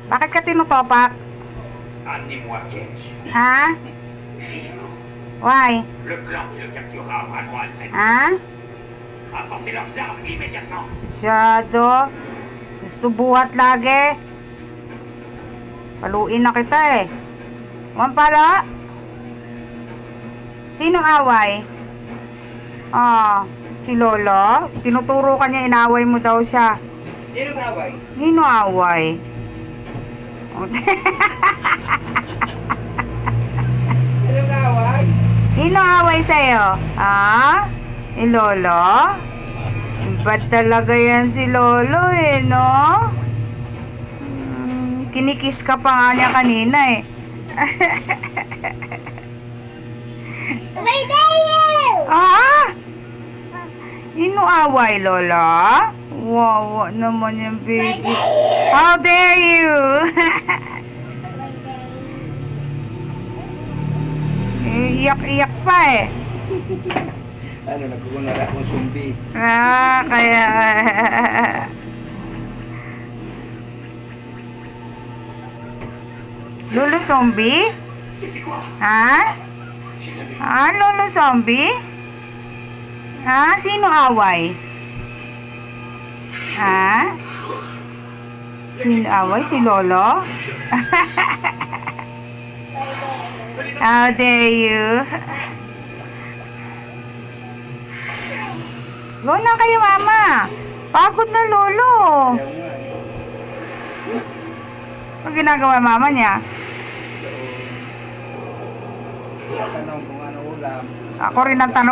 Bakit ka tinutopak? Amenez-moi Kenji. Ha? Vivant. Why? Le clan qui le capturera aura droit à le traiter. Ha? Apportez leurs armes immédiatement. Masyado. Gusto buhat lagi. Paluin na kita eh. Wan pala. Sinong away? Si Lolo. Tinuturo ka niya, inaway mo daw siya. Sino ba away? Sino away? Sino ba away? Sino away sa'yo? Si Lolo? Ba't talaga yan si Lolo eh, no? Kinikiss ka pa nga niya kanina eh. Sino away, Lola? Wawa naman yung baby. How dare you? Iyak-iyak pa eh. Ano, nagkukunala akong sumbi. Kaya... Lolo Zombie? C'était quoi? J'ai jamais vu. Lolo Zombie? Sino away? Sino away? Si Lolo? How dare you? Go na kayo, Mama. Pagod na, Lolo. Ayaw nga eh. Ano ginagawa Mama niya? Sa tanong kung ano ulam. Ako rin ang tanong.